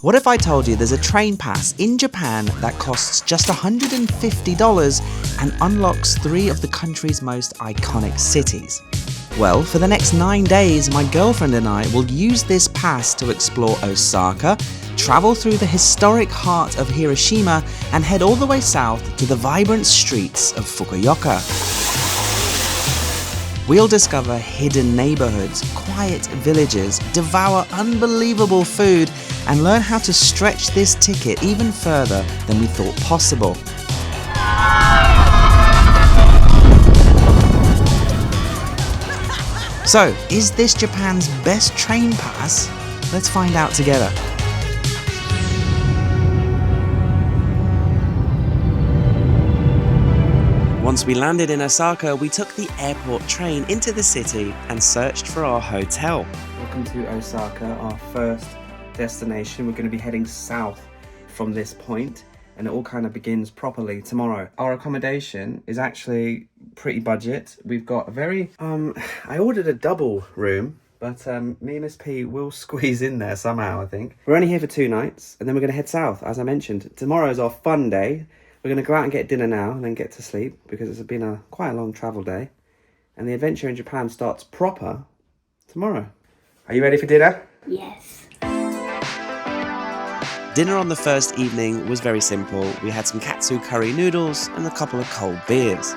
What if I told you there's a train pass in Japan that costs just $150 and unlocks 3 of the country's most iconic cities? Well, for the next 9 days, my girlfriend and I will use this pass to explore Osaka, travel through the historic heart of Hiroshima, and head all the way south to the vibrant streets of Fukuoka. We'll discover hidden neighborhoods, quiet villages, devour unbelievable food, and learn how to stretch this ticket even further than we thought possible. So, is this Japan's best train pass? Let's find out together. Once we landed in Osaka, we took the airport train into the city and searched for our hotel. Welcome to Osaka, our first destination. We're going to be heading south from this point, and it all kind of begins properly tomorrow. Our accommodation is actually pretty budget. We've got a very, I ordered a double room, but me and Miss P will squeeze in there somehow, I think. We're only here for 2 nights, and then we're going to head south, as I mentioned. Tomorrow's our fun day. We're going to go out and get dinner now and then get to sleep because it's been quite a long travel day. And the adventure in Japan starts proper tomorrow. Are you ready for dinner? Yes. Dinner on the first evening was very simple. We had some katsu curry noodles and a couple of cold beers.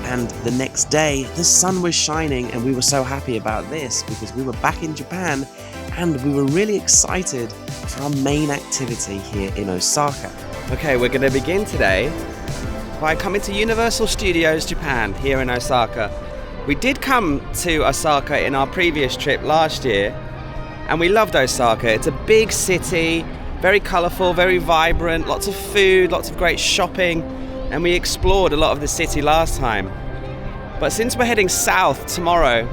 And the next day, the sun was shining and we were so happy about this because we were back in Japan and we were really excited for our main activity here in Osaka. Okay, we're going to begin today by coming to Universal Studios Japan here in Osaka. We did come to Osaka in our previous trip last year and we loved Osaka. It's a big city, very colourful, very vibrant, lots of food, lots of great shopping, and we explored a lot of the city last time. But since we're heading south tomorrow,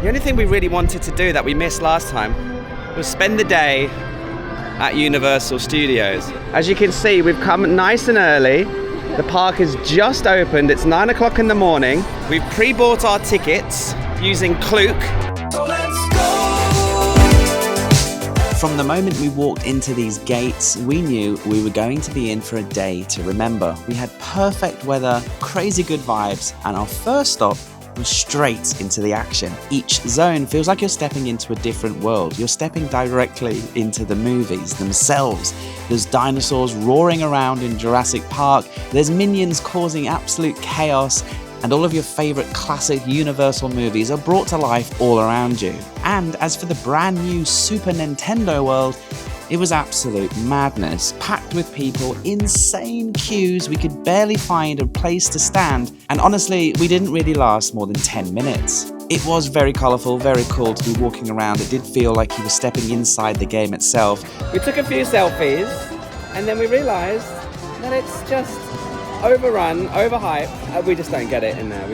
the only thing we really wanted to do that we missed last time was spend the day at Universal Studios. As you can see, we've come nice and early. The park has just opened. It's 9 o'clock in the morning. We've pre-bought our tickets using Klook. So let's go! From the moment we walked into these gates, we knew we were going to be in for a day to remember. We had perfect weather, crazy good vibes, and our first stop was straight into the action. Each zone feels like you're stepping into a different world. You're stepping directly into the movies themselves. There's dinosaurs roaring around in Jurassic Park, there's minions causing absolute chaos, and all of your favorite classic Universal movies are brought to life all around you. And as for the brand new Super Nintendo world, it was absolute madness, packed with people, insane queues, we could barely find a place to stand, and honestly, we didn't really last more than 10 minutes. It was very colourful, very cool to be walking around. It did feel like you were stepping inside the game itself. We took a few selfies, and then we realised that it's just overrun, overhyped. We just don't get it in there.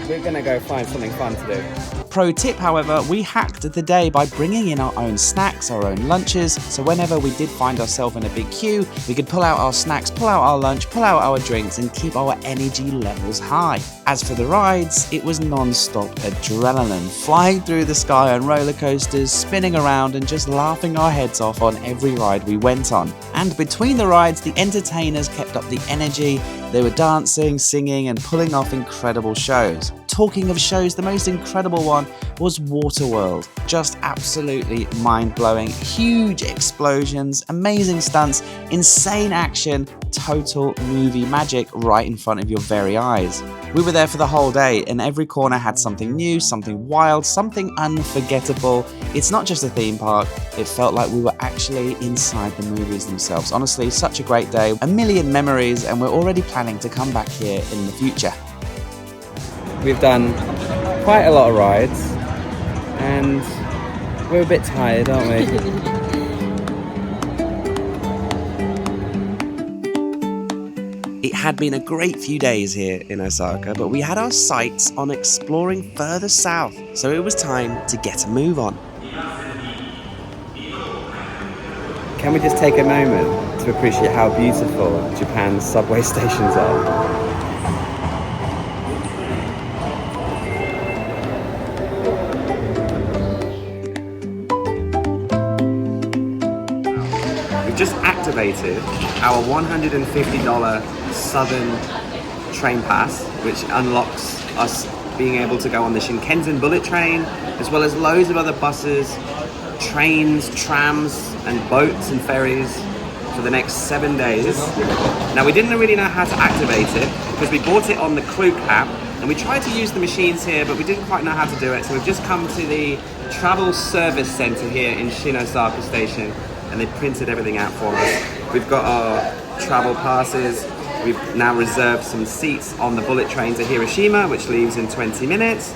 We're gonna go find something fun to do. Pro tip, however, we hacked the day by bringing in our own snacks, our own lunches, so whenever we did find ourselves in a big queue, we could pull out our snacks, pull out our lunch, pull out our drinks, and keep our energy levels high. As for the rides, it was non-stop adrenaline, flying through the sky on roller coasters, spinning around, and just laughing our heads off on every ride we went on. And between the rides, the entertainers kept up the energy. They were dancing, singing, and pulling off incredible shows. Talking of shows, the most incredible one was Waterworld. Just absolutely mind-blowing. Huge explosions, amazing stunts, insane action, total movie magic right in front of your very eyes. We were there for the whole day, and every corner had something new, something wild, something unforgettable. It's not just a theme park, it felt like we were actually inside the movies themselves. Honestly, such a great day, a million memories, and we're already planning to come back here in the future. We've done quite a lot of rides, and we're a bit tired, aren't we? It had been a great few days here in Osaka, but we had our sights on exploring further south, so it was time to get a move on. Can we just take a moment to appreciate how beautiful Japan's subway stations are? just activated our $150 Southern train pass, which unlocks us being able to go on the Shinkansen bullet train, as well as loads of other buses, trains, trams, and boats and ferries for the next 7 days. Now, we didn't really know how to activate it because we bought it on the Klook app, and we tried to use the machines here, but we didn't quite know how to do it. So we've just come to the travel service center here in Osaka Station, and they printed everything out for us. We've got our travel passes. We've now reserved some seats on the bullet train to Hiroshima, which leaves in 20 minutes.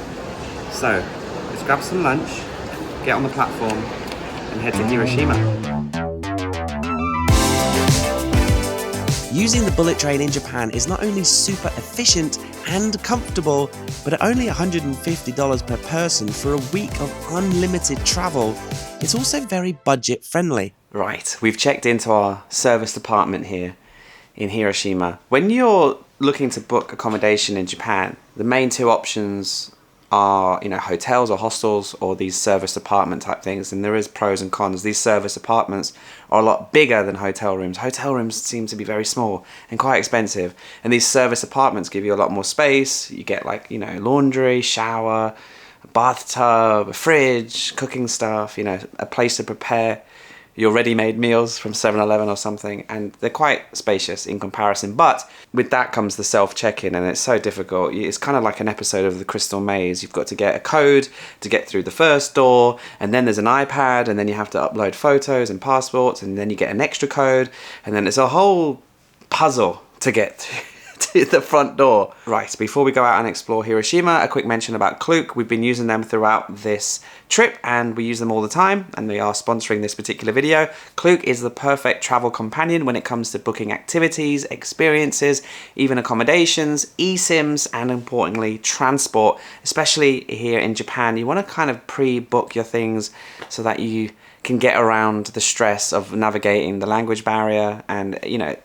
So let's grab some lunch, get on the platform, and head to Hiroshima. Using the bullet train in Japan is not only super efficient and comfortable, but at only $150 per person for a week of unlimited travel, it's also very budget friendly. Right, we've checked into our service department here in Hiroshima. When you're looking to book accommodation in Japan, the main two options are, hotels or hostels or these service apartment type things, and there is pros and cons. These service apartments are a lot bigger than hotel rooms. Hotel rooms seem to be very small and quite expensive, and these service apartments give you a lot more space. You get laundry, shower, a bathtub, a fridge, cooking stuff, a place to prepare your ready-made meals from 7-Eleven or something, and they're quite spacious in comparison. But with that comes the self-check-in, and it's so difficult. It's kind of like an episode of The Crystal Maze. You've got to get a code to get through the first door, and then there's an iPad, and then you have to upload photos and passports, and then you get an extra code, and then it's a whole puzzle to get to the front door. Right, before we go out and explore Hiroshima, a quick mention about Klook. We've been using them throughout this trip, and we use them all the time, and they are sponsoring this particular video. Klook is the perfect travel companion when it comes to booking activities, experiences, even accommodations, eSIMs, and importantly, transport. Especially here in Japan, you want to kind of pre-book your things so that you can get around the stress of navigating the language barrier, and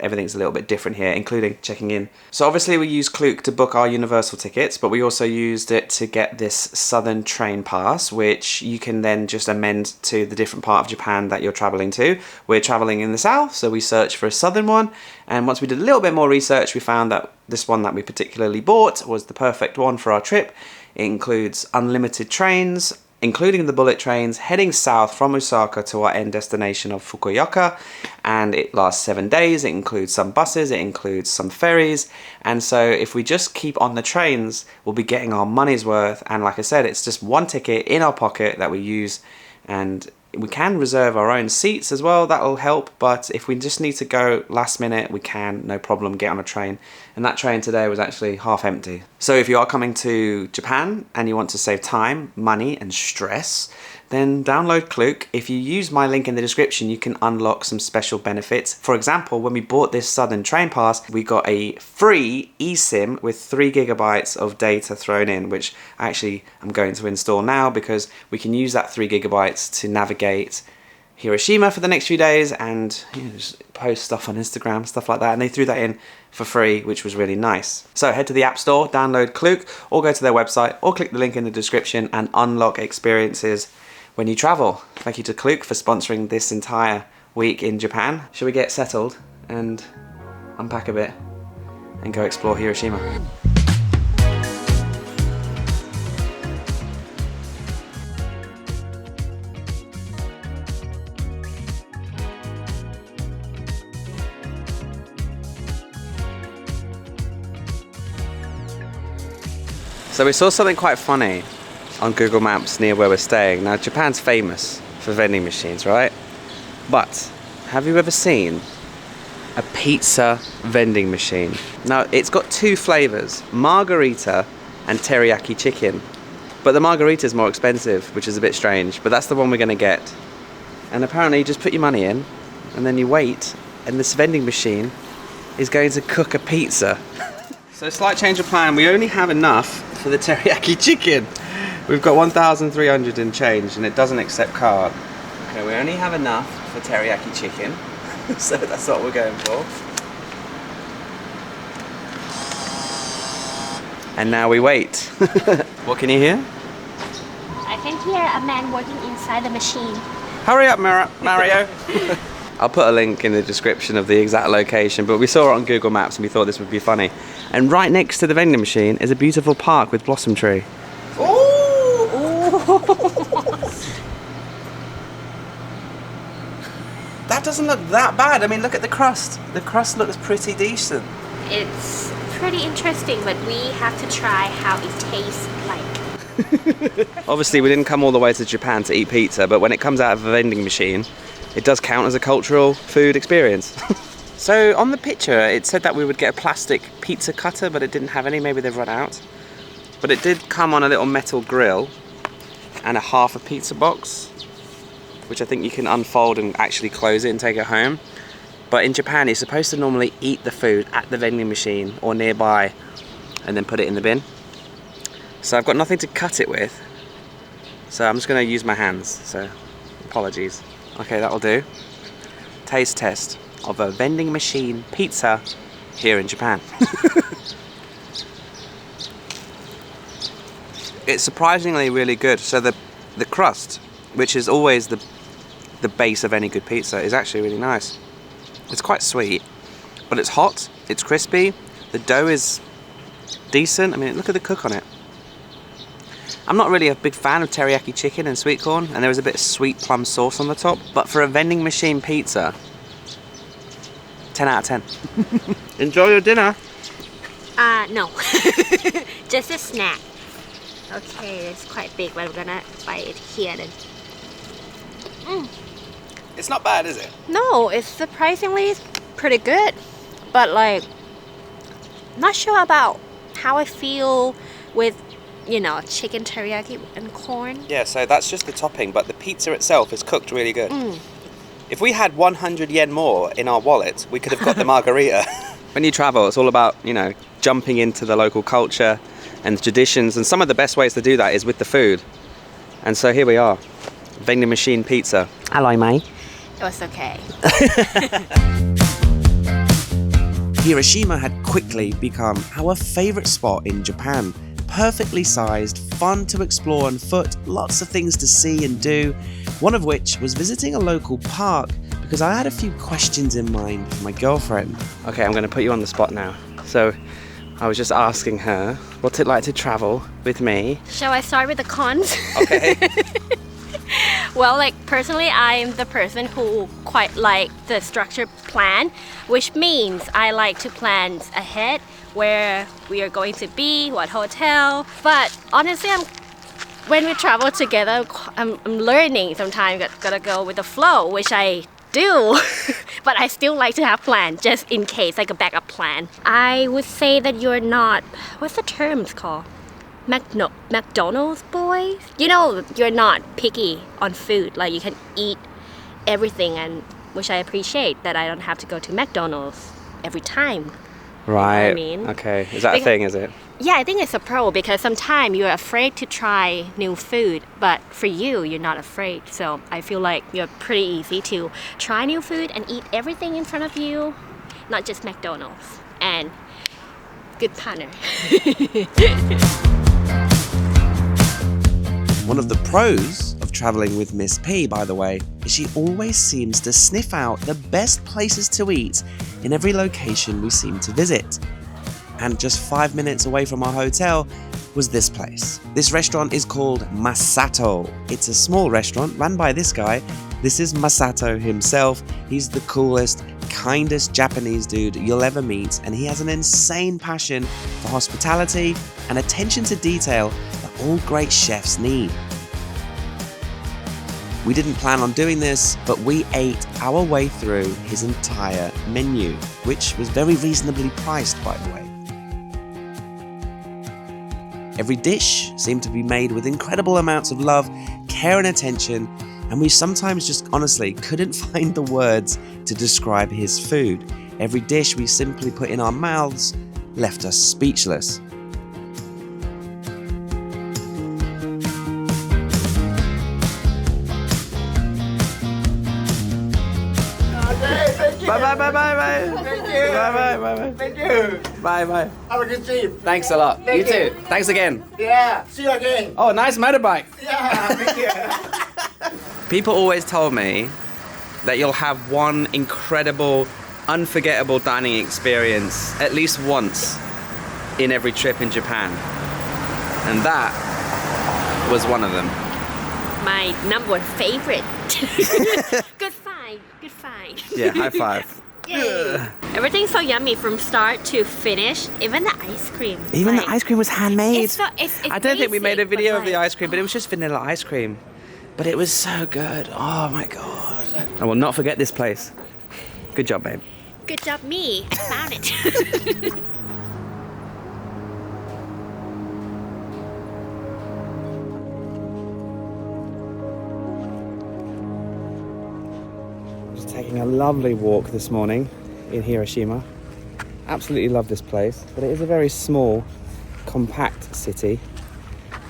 everything's a little bit different here, including checking in. So obviously we use Klook to book our universal tickets, but we also used it to get this Southern train pass, which you can then just amend to the different part of Japan that you're traveling to. We're traveling in the south, so we searched for a southern one, and once we did a little bit more research, we found that this one that we particularly bought was the perfect one for our trip. It includes unlimited trains, including the bullet trains, heading south from Osaka to our end destination of Fukuoka, and it lasts 7 days. It includes some buses, it includes some ferries, and so if we just keep on the trains, we'll be getting our money's worth. And like I said, it's just one ticket in our pocket that we use, and we can reserve our own seats as well. That'll help, but if we just need to go last minute, we can, no problem, get on a train. And that train today was actually half empty. So if you are coming to Japan and you want to save time, money, and stress, then download Klook. If you use my link in the description, you can unlock some special benefits. For example, when we bought this Southern train pass, we got a free eSIM with 3 gigabytes of data thrown in, which actually I'm going to install now because we can use that 3 gigabytes to navigate Hiroshima for the next few days and just post stuff on Instagram, stuff like that. And they threw that in for free, which was really nice. So head to the App Store, download Klook, or go to their website, or click the link in the description and unlock experiences when you travel. Thank you to Klook for sponsoring this entire week in Japan. Shall we get settled and unpack a bit and go explore Hiroshima? So we saw something quite funny on Google Maps near where we're staying. Now, Japan's famous for vending machines, right? But have you ever seen a pizza vending machine? Now, it's got 2 flavors, margarita and teriyaki chicken. But the margarita is more expensive, which is a bit strange, but that's the one we're gonna get. And apparently you just put your money in and then you wait, and this vending machine is going to cook a pizza. So slight change of plan, we only have enough for the teriyaki chicken. We've got 1,300 and change, and it doesn't accept card. Okay, we only have enough for teriyaki chicken, so that's what we're going for. And now we wait. What can you hear? I can hear a man working inside the machine. Hurry up, Mario. I'll put a link in the description of the exact location, but we saw it on Google Maps and we thought this would be funny. And right next to the vending machine is a beautiful park with blossom tree. That doesn't look that bad. I mean, look at the crust. The crust looks pretty decent. It's pretty interesting, but we have to try how it tastes like. Obviously, we didn't come all the way to Japan to eat pizza, but when it comes out of a vending machine, it does count as a cultural food experience. So on the picture, it said that we would get a plastic pizza cutter, but it didn't have any. Maybe they've run out. But it did come on a little metal grill and a half a pizza box, which I think you can unfold and actually close it and take it home. But in Japan, you're supposed to normally eat the food at the vending machine or nearby and then put it in the bin. So I've got nothing to cut it with. So I'm just gonna use my hands, so apologies. Okay, that'll do. Taste test of a vending machine pizza here in Japan. It's surprisingly really good. So the crust, which is always the base of any good pizza, is actually really nice. It's quite sweet, but it's hot, it's crispy, the dough is decent. I mean, look at the cook on it. I'm not really a big fan of teriyaki chicken and sweet corn, and there was a bit of sweet plum sauce on the top, but for a vending machine pizza, 10 out of 10. Enjoy your dinner. No. Just a snack. Okay, it's quite big, but we're gonna bite it here then. It's not bad, is it? No, it's surprisingly pretty good, but like, not sure about how I feel with, you know, chicken teriyaki and corn. Yeah, so that's just the topping, but the pizza itself is cooked really good. If we had 100 yen more in our wallet, we could have got the margarita. When you travel, it's all about, you know, jumping into the local culture and traditions, and some of the best ways to do that is with the food. And so here we are, vending machine pizza. Hello, mate. It was okay. Hiroshima had quickly become our favourite spot in Japan. Perfectly sized, fun to explore on foot, lots of things to see and do. One of which was visiting a local park because I had a few questions in mind for my girlfriend. Okay, I'm going to put you on the spot now. So I was just asking her, what's it like to travel with me? Shall I start with the cons? Okay. Well, like personally, I'm the person who quite like the structured plan, which means I like to plan ahead where we are going to be, what hotel. But honestly, when we travel together, I'm learning sometimes gotta go with the flow, which I do. But I still like to have plan just in case, like a backup plan. I would say that you're not, what's the terms called? McDonald's boys? You know, you're not picky on food. Like you can eat everything, and which I appreciate that I don't have to go to McDonald's every time. Right. You know what I mean? Okay. Is that a thing, is it? Yeah, I think it's a pro because sometimes you're afraid to try new food, but for you, you're not afraid. So I feel like you're pretty easy to try new food and eat everything in front of you, not just McDonald's. And good partner. One of the pros of travelling with Miss P, by the way, is she always seems to sniff out the best places to eat in every location we seem to visit. And just 5 minutes away from our hotel was this place. This restaurant is called Masato. It's a small restaurant run by this guy. This is Masato himself. He's the coolest, kindest Japanese dude you'll ever meet, and he has an insane passion for hospitality and attention to detail that all great chefs need. We didn't plan on doing this, but we ate our way through his entire menu, which was very reasonably priced, by the way. Every dish seemed to be made with incredible amounts of love, care and attention, and we sometimes just honestly couldn't find the words to describe his food. Every dish we simply put in our mouths left us speechless. Bye. Thank you. Bye. Thank you. Bye. Have a good trip. Thanks a lot. Thank You you. too. Thanks again. Yeah. See you again. Oh, nice motorbike. Yeah. Thank you. People always told me that you'll have one incredible, unforgettable dining experience at least once in every trip in Japan. And that was one of them. My number one favorite. Good find, good find. Yeah, high five. Yay. Everything's so yummy from start to finish. Even the ice cream. Even the ice cream was handmade. It's I don't think we made a basic, video but of the ice cream, but it was just vanilla ice cream. But it was so good. Oh my god. I will not forget this place. Good job, babe. Good job, me. I found it. Just taking a lovely walk this morning in Hiroshima. Absolutely love this place, but it is a very small, compact city.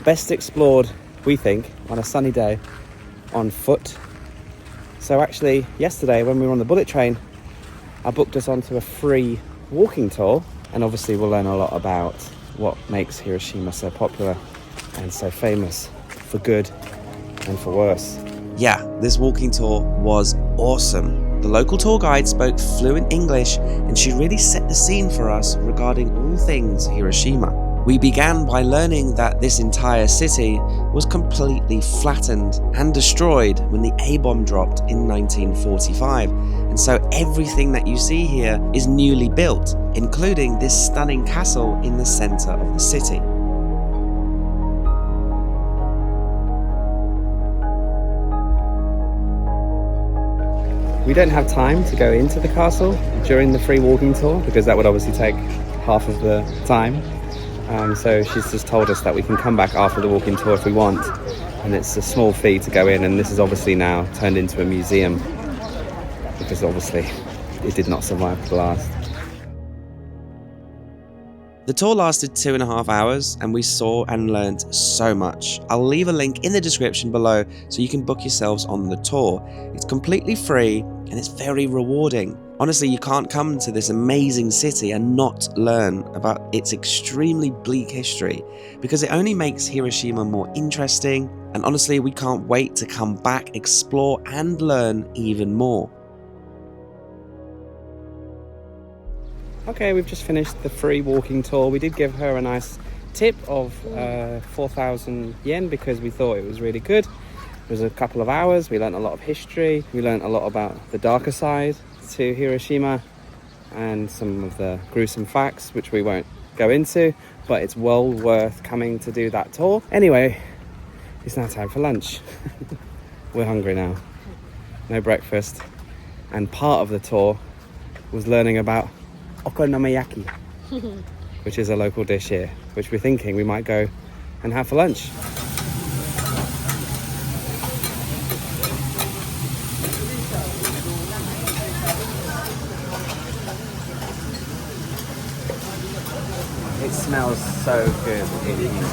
Best explored, we think, on a sunny day on foot. So actually, yesterday when we were on the bullet train, I booked us onto a free walking tour, and obviously we'll learn a lot about what makes Hiroshima so popular and so famous for good and for worse. Yeah, this walking tour was awesome. The local tour guide spoke fluent English, and she really set the scene for us regarding all things Hiroshima. We began by learning that this entire city was completely flattened and destroyed when the A-bomb dropped in 1945. And so everything that you see here is newly built, including this stunning castle in the center of the city. We don't have time to go into the castle during the free walking tour because that would obviously take half of the time. So she's just told us that we can come back after the walking tour if we want, and it's a small fee to go in, and this is obviously now turned into a museum because obviously it did not survive the blast. The tour lasted 2.5 hours and we saw and learnt so much. I'll leave a link in the description below so you can book yourselves on the tour. It's completely free and it's very rewarding. Honestly, you can't come to this amazing city and not learn about its extremely bleak history because it only makes Hiroshima more interesting, and honestly, we can't wait to come back, explore and learn even more. Okay, we've just finished the free walking tour. We did give her a nice tip of 4,000 yen because we thought it was really good. It was a couple of hours. We learnt a lot of history. We learnt a lot about the darker side to Hiroshima and some of the gruesome facts, which we won't go into, but it's well worth coming to do that tour. Anyway, it's now time for lunch. We're hungry now. No breakfast. And part of the tour was learning about okonomiyaki, which is a local dish here, which we're thinking we might go and have for lunch. It smells so good in here,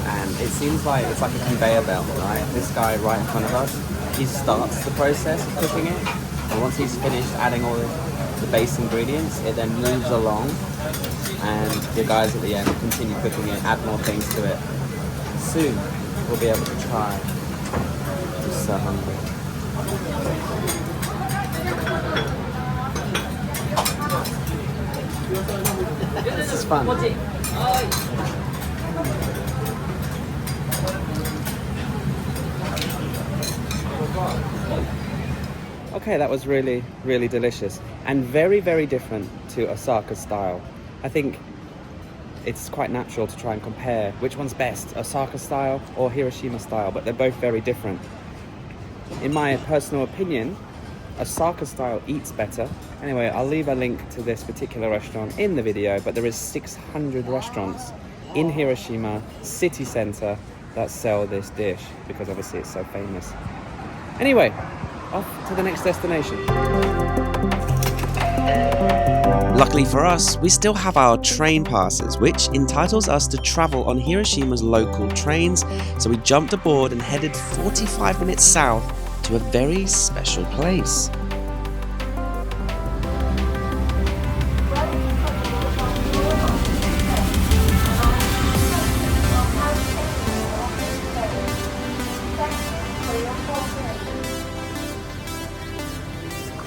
and it seems like it's like a conveyor belt, right? This guy right in front of us, he starts the process of cooking it, and once he's finished adding all the base ingredients, it then moves along, and the guys at the end continue cooking it, add more things to it. Soon we'll be able to try. I'm so hungry. This is fun. Okay, that was really, really delicious and very, very different to Osaka style. I think it's quite natural to try and compare which one's best, Osaka style or Hiroshima style, but they're both very different. In my personal opinion, Osaka style eats better. Anyway, I'll leave a link to this particular restaurant in the video, but there is 600 restaurants in Hiroshima city center that sell this dish because obviously it's so famous. Anyway, off to the next destination. Luckily for us, we still have our train passes, which entitles us to travel on Hiroshima's local trains, so we jumped aboard and headed 45 minutes south to a very special place.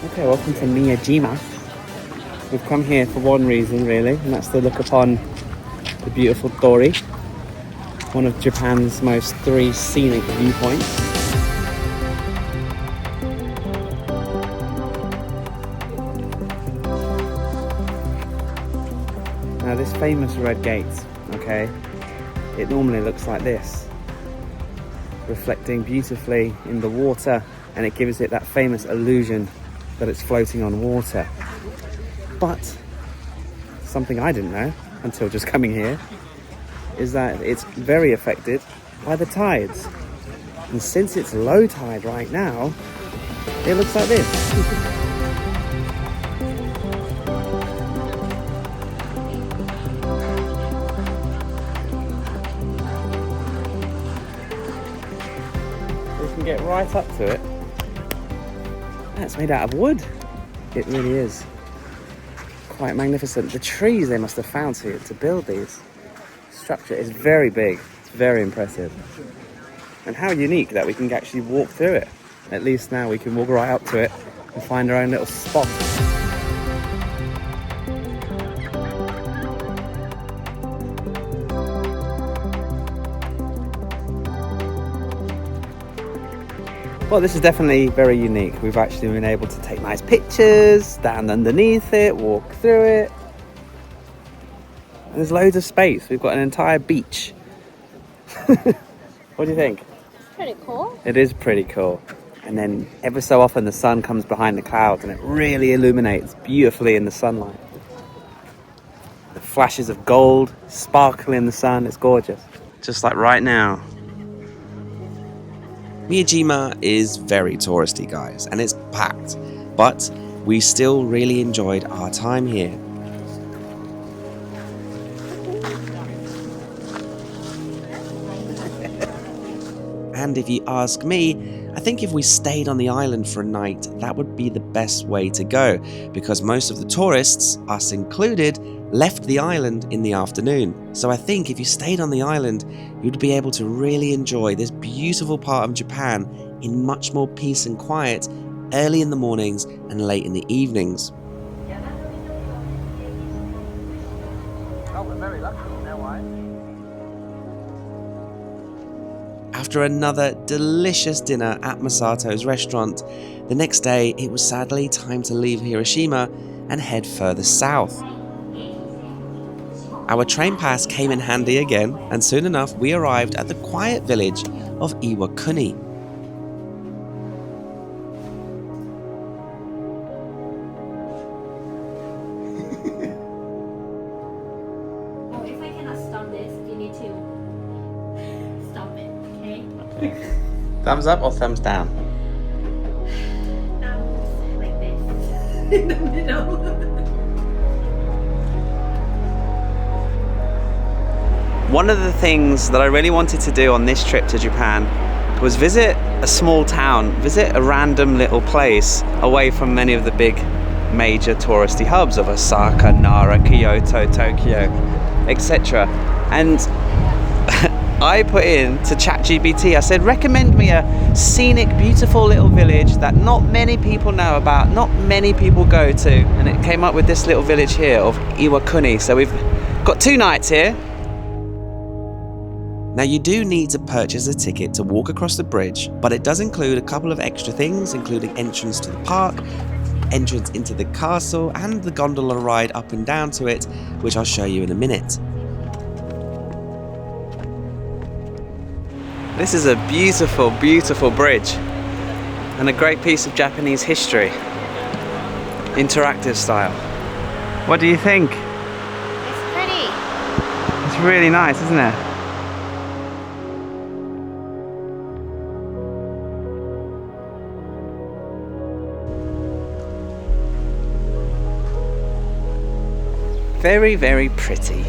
Okay, welcome to Miyajima. We've come here for one reason really, and that's to look upon the beautiful Doyle, one of Japan's most 3 scenic viewpoints. Now this famous red gate, okay, it normally looks like this, reflecting beautifully in the water, and it gives it that famous illusion that it's floating on water. But something I didn't know until just coming here is that it's very affected by the tides. And since it's low tide right now, it looks like this. You can get right up to it. That's made out of wood. It really is. Quite magnificent. The trees they must have found here to build these. Structure is very big. It's very impressive. And how unique that we can actually walk through it. At least now we can walk right up to it and find our own little spot. Well, this is definitely very unique. We've actually been able to take nice pictures, stand underneath it, walk through it. And there's loads of space. We've got an entire beach. What do you think? It's pretty cool. It is pretty cool. And then ever so often the sun comes behind the clouds and it really illuminates beautifully in the sunlight. The flashes of gold sparkle in the sun. It's gorgeous. Just like right now. Miyajima is very touristy, guys, and it's packed, but we still really enjoyed our time here. And if you ask me, I think if we stayed on the island for a night, that would be the best way to go, because most of the tourists, us included, left the island in the afternoon. So I think if you stayed on the island, you'd be able to really enjoy this beautiful part of Japan in much more peace and quiet, early in the mornings and late in the evenings. After another delicious dinner at Masato's restaurant, the next day it was sadly time to leave Hiroshima and head further south. Our train pass came in handy again, and soon enough we arrived at the quiet village of Iwakuni. If I cannot stop this, you need to stop it, okay? Thumbs up or thumbs down? Like this. In the middle. One of the things that I really wanted to do on this trip to Japan was visit a small town, visit a random little place away from many of the big major touristy hubs of Osaka, Nara, Kyoto, Tokyo, etc. And I put in to ChatGPT, I said, recommend me a scenic, beautiful little village that not many people know about, not many people go to. And it came up with this little village here of Iwakuni. So we've got 2 nights here. Now you do need to purchase a ticket to walk across the bridge, but it does include a couple of extra things, including entrance to the park, entrance into the castle, and the gondola ride up and down to it, which I'll show you in a minute. This is a beautiful, beautiful bridge and a great piece of Japanese history. Interactive style. What do you think? It's pretty. It's really nice, isn't it? Very, very pretty.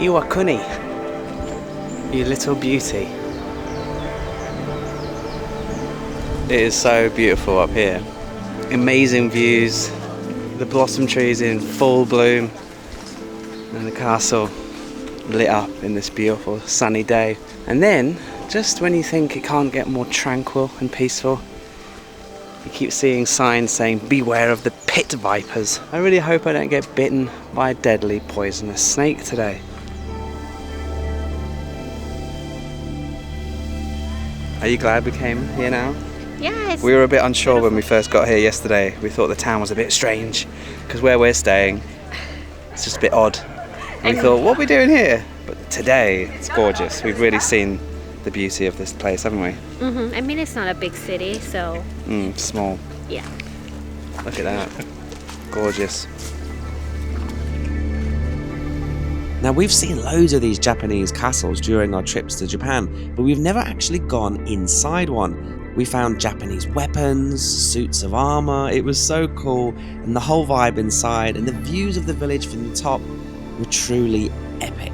Iwakuni, you little beauty. It is so beautiful up here. Amazing views, the blossom trees in full bloom, and the castle lit up in this beautiful sunny day. And then, just when you think it can't get more tranquil and peaceful, you keep seeing signs saying, beware of the pit vipers. I really hope I don't get bitten by a deadly poisonous snake today. Are you glad we came here now? Yes. We were a bit unsure when we first got here yesterday. We thought the town was a bit strange because where we're staying, it's just a bit odd. And we thought, what are we doing here? But today, it's gorgeous. We've really seen the beauty of this place, haven't we? I mean, it's not a big city, so... Small. Yeah. Look at that. Gorgeous. Now, we've seen loads of these Japanese castles during our trips to Japan, but we've never actually gone inside one. We found Japanese weapons, suits of armor. It was so cool, and the whole vibe inside and the views of the village from the top were truly epic.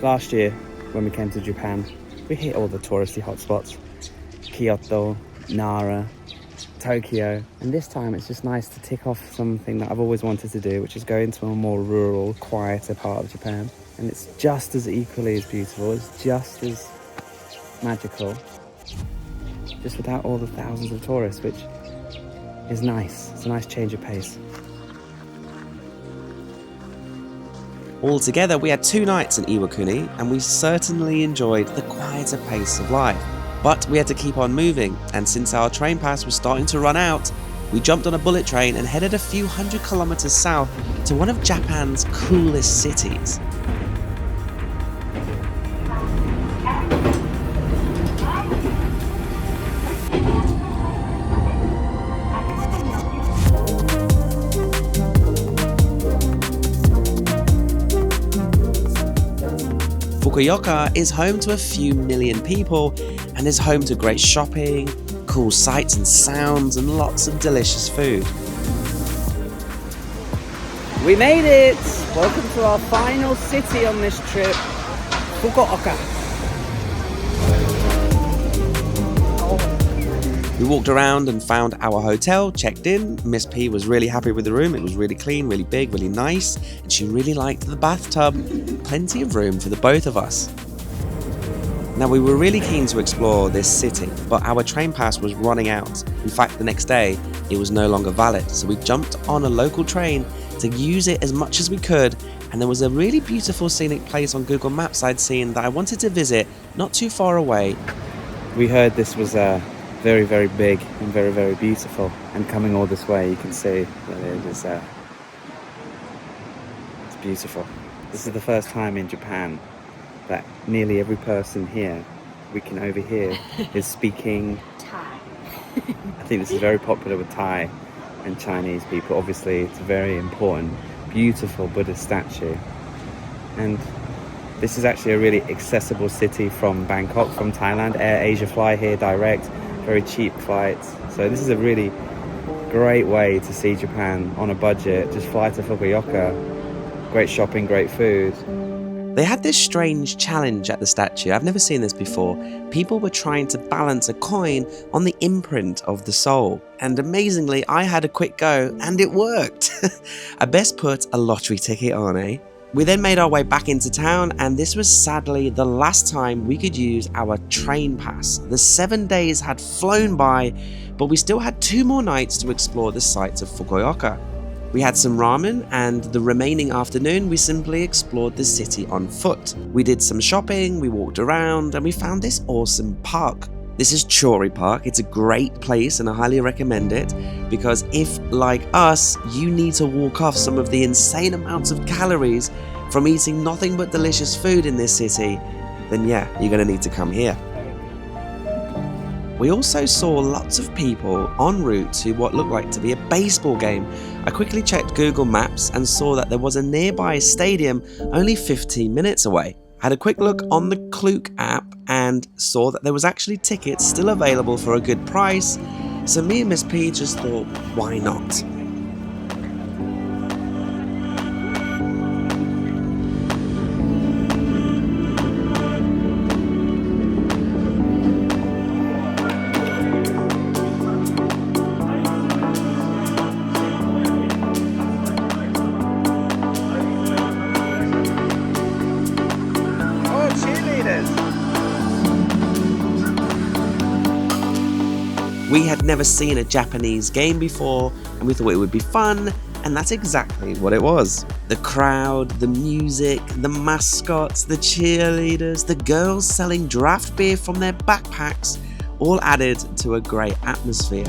Last year, when we came to Japan, we hit all the touristy hotspots. Kyoto, Nara, Tokyo, and this time it's just nice to tick off something that I've always wanted to do, which is go into a more rural, quieter part of Japan. And it's just as equally as beautiful, it's just as magical, just without all the thousands of tourists, which is nice. It's a nice change of pace. Altogether, we had 2 nights in Iwakuni, and we certainly enjoyed the quieter pace of life. But we had to keep on moving, and since our train pass was starting to run out, we jumped on a bullet train and headed a few hundred kilometers south to one of Japan's coolest cities. Fukuoka is home to a few million people and is home to great shopping, cool sights and sounds, and lots of delicious food. We made it! Welcome to our final city on this trip, Fukuoka. We walked around and found our hotel, checked in. Miss P was really happy with the room. It was really clean, really big, really nice, and she really liked the bathtub. Plenty of room for the both of us. Now, we were really keen to explore this city, but our train pass was running out. In fact, the next day, it was no longer valid, so we jumped on a local train to use it as much as we could, and there was a really beautiful scenic place on Google Maps I'd seen that I wanted to visit not too far away. We heard this was very, very big and very, very beautiful, and coming all this way, you can see that it is it's beautiful. This is the first time in Japan that nearly every person here we can overhear is speaking Thai. I think this is very popular with Thai and Chinese people. Obviously, it's a very important, beautiful Buddhist statue. And this is actually a really accessible city from Bangkok, from Thailand. Air Asia fly here direct, very cheap flights. So this is a really great way to see Japan on a budget. Just fly to Fukuoka, great shopping, great food. They had this strange challenge at the statue. I've never seen this before. People were trying to balance a coin on the imprint of the soul. And amazingly, I had a quick go and it worked. I best put a lottery ticket on, eh? We then made our way back into town, and this was sadly the last time we could use our train pass. The 7 days had flown by, but we still had 2 more nights to explore the sights of Fukuoka. We had some ramen, and the remaining afternoon we simply explored the city on foot. We did some shopping, we walked around, and we found this awesome park. This is Chori Park. It's a great place and I highly recommend it, because if, like us, you need to walk off some of the insane amounts of calories from eating nothing but delicious food in this city, then yeah, you're going to need to come here. We also saw lots of people en route to what looked like to be a baseball game. I quickly checked Google Maps and saw that there was a nearby stadium only 15 minutes away. I had a quick look on the Klook app and saw that there was actually tickets still available for a good price, so me and Miss P just thought, why not? We had never seen a Japanese game before, and we thought it would be fun, and that's exactly what it was. The crowd, the music, the mascots, the cheerleaders, the girls selling draft beer from their backpacks, all added to a great atmosphere.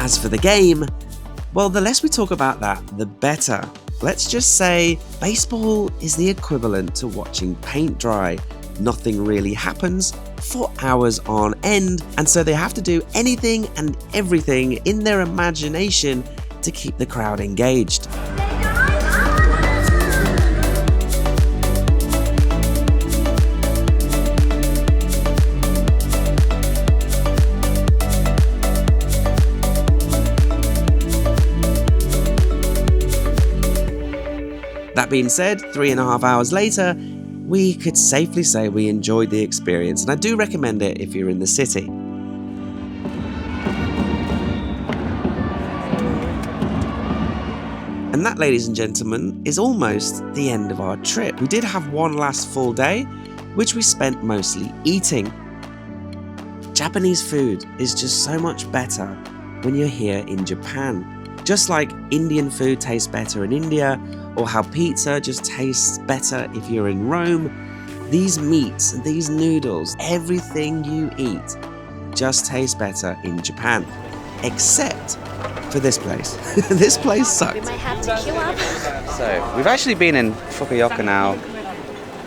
As for the game, well, the less we talk about that, the better. Let's just say baseball is the equivalent to watching paint dry. Nothing really happens for hours on end, and so they have to do anything and everything in their imagination to keep the crowd engaged. That being said, 3.5 hours later, we could safely say we enjoyed the experience, and I do recommend it if you're in the city. And that, ladies and gentlemen, is almost the end of our trip. We did have one last full day, which we spent mostly eating. Japanese food is just so much better when you're here in Japan. Just like Indian food tastes better in India, or how pizza just tastes better if you're in Rome, these meats and these noodles, everything you eat just tastes better in Japan. Except for this place. This place sucks. We might have to queue up. So, we've actually been in Fukuoka now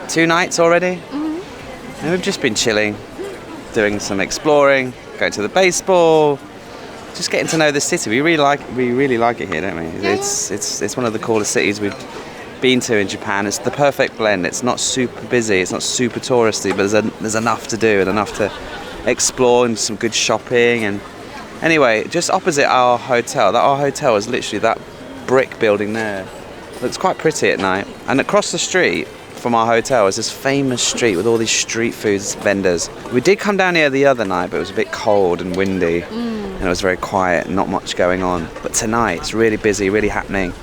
2 nights already. And we've just been chilling, doing some exploring, going to the baseball, just getting to know the city. We really like it here, don't we? It's one of the coolest cities we've been to in Japan. It's the perfect blend. It's not super busy, it's not super touristy, but there's enough to do and enough to explore and some good shopping. And anyway, just opposite our hotel is literally that brick building there. Looks quite pretty at night. And across the street from our hotel is this famous street with all these street foods vendors. We did come down here the other night, but it was a bit cold and windy. And it was very quiet, not much going on. But tonight it's really busy, really happening.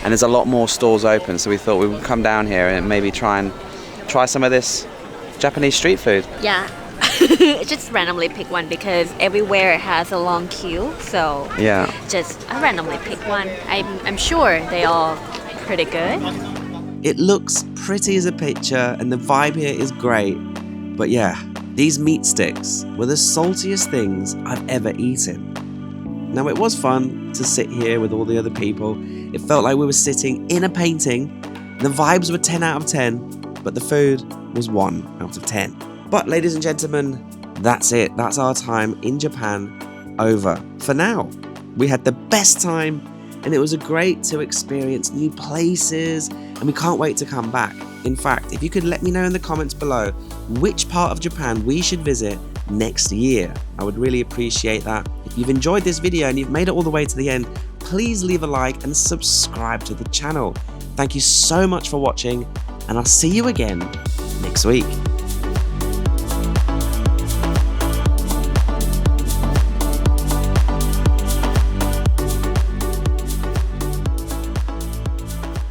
And there's a lot more stalls open, so we thought we would come down here and maybe try some of this Japanese street food. Yeah. Just randomly pick one because everywhere has a long queue. So Yeah. just randomly pick one. I'm sure they all pretty good. It looks pretty as a picture and the vibe here is great. But yeah, these meat sticks were the saltiest things I've ever eaten. Now it was fun to sit here with all the other people. It felt like we were sitting in a painting. The vibes were 10 out of 10, but the food was 1 out of 10. But ladies and gentlemen, that's it. That's our time in Japan over for now. We had the best time and it was great to experience new places and we can't wait to come back. In fact, if you could let me know in the comments below which part of Japan we should visit next year, I would really appreciate that. If you've enjoyed this video and you've made it all the way to the end, please leave a like and subscribe to the channel. Thank you so much for watching and I'll see you again next week.